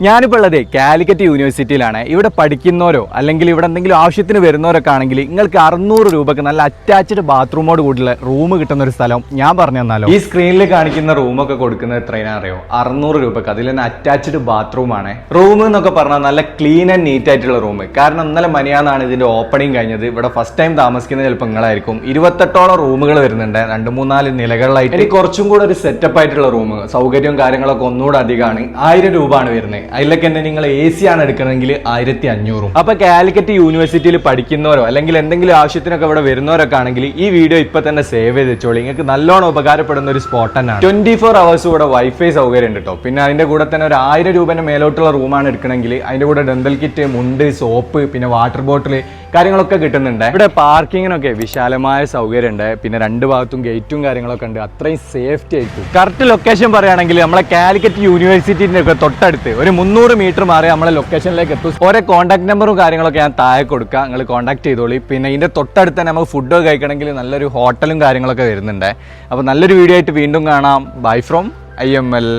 ഞാനിപ്പോൾ ഉള്ളത് കാലിക്കറ്റ് യൂണിവേഴ്സിറ്റിയിലാണ്. ഇവിടെ പഠിക്കുന്നവരോ അല്ലെങ്കിൽ ഇവിടെ എന്തെങ്കിലും ആവശ്യത്തിന് വരുന്നവരൊക്കെ ആണെങ്കിൽ നിങ്ങൾക്ക് 600 രൂപക്ക് നല്ല അറ്റാച്ച്ഡ് ബാത്റൂമോട് കൂടിയുള്ള റൂം കിട്ടുന്ന ഒരു സ്ഥലം ഞാൻ പറഞ്ഞു തന്നാലോ. ഈ സ്ക്രീനിൽ കാണിക്കുന്ന റൂമൊക്കെ കൊടുക്കുന്നത് എത്രയാണ് അറിയോ? 600 രൂപക്ക്. അതിൽ തന്നെ അറ്റാച്ച്ഡ് ബാത്റൂമാണ്. റൂം എന്നൊക്കെ പറഞ്ഞാൽ നല്ല ക്ലീൻ ആൻഡ് നീറ്റ് ആയിട്ടുള്ള റൂം. കാരണം ഇന്നലെ മനിയാന്നാണ് ഇതിന്റെ ഓപ്പണിംഗ് കഴിഞ്ഞത്. ഇവിടെ ഫസ്റ്റ് ടൈം താമസിക്കുന്നത് ചിലപ്പോൾ നിങ്ങളായിരിക്കും. 28ഓളം റൂമുകൾ വരുന്നുണ്ട്, 2-3-4 നിലകളിലായിട്ട്. കുറച്ചും കൂടെ ഒരു സെറ്റപ്പ് ആയിട്ടുള്ള റൂം, സൗകര്യവും കാര്യങ്ങളൊക്കെ ഒന്നുകൂടെ അധികമാണ്. 1000 രൂപ ആണ് വരുന്നത്. അതിലൊക്കെ തന്നെ നിങ്ങൾ AC ആണ് എടുക്കണമെങ്കിൽ 1500. അപ്പൊ കാലിക്കറ്റ് യൂണിവേഴ്സിറ്റിയിൽ പഠിക്കുന്നവരോ അല്ലെങ്കിൽ എന്തെങ്കിലും ആവശ്യത്തിനൊക്കെ ഇവിടെ വരുന്നവരൊക്കെ ആണെങ്കിൽ ഈ വീഡിയോ ഇപ്പൊ തന്നെ സേവ് ചെയ്ത് വെച്ചോളി. നിങ്ങൾക്ക് നല്ലോണം ഉപകാരപ്പെടുന്ന ഒരു സ്പോട്ട് തന്നെയാണ്. 24 hours ഇവിടെ വൈഫൈ സൗകര്യം ഉണ്ട് കേട്ടോ. പിന്നെ അതിന്റെ കൂടെ തന്നെ ഒരു 1000 രൂപന്റെ മേലോട്ടുള്ള റൂമാണ് എടുക്കണമെങ്കിൽ അതിന്റെ കൂടെ ഡെന്തൽ കിറ്റ്, മുണ്ട്, സോപ്പ്, പിന്നെ വാട്ടർ ബോട്ടിൽ കാര്യങ്ങളൊക്കെ കിട്ടുന്നുണ്ട്. ഇവിടെ പാർക്കിങ്ങിനൊക്കെ വിശാലമായ സൗകര്യം ഉണ്ട്. പിന്നെ 2 ഭാഗത്തും ഗേറ്റും കാര്യങ്ങളൊക്കെ ഉണ്ട്. അത്രയും സേഫ്റ്റി ആയിരിക്കും. കറക്റ്റ് ലൊക്കേഷൻ പറയുകയാണെങ്കിൽ നമ്മളെ കാലിക്കറ്റ് യൂണിവേഴ്സിറ്റിന്റെ ഒക്കെ തൊട്ടടുത്ത് ഒരു 300 മീറ്റർ മാറി നമ്മളെ ലൊക്കേഷനിലേക്ക് എത്തും. ഓരോ കോൺടാക്ട് നമ്പറും കാര്യങ്ങളൊക്കെ ഞാൻ താഴെ കൊടുക്കാം, നിങ്ങൾ കോൺടാക്ട് ചെയ്തോളി. പിന്നെ ഇതിന്റെ തൊട്ടടുത്ത് തന്നെ നമുക്ക് ഫുഡൊക്കെ കഴിക്കണമെങ്കിൽ നല്ലൊരു ഹോട്ടലും കാര്യങ്ങളൊക്കെ വരുന്നുണ്ട്. അപ്പോൾ നല്ലൊരു വീഡിയോ ആയിട്ട് വീണ്ടും കാണാം. By from IML.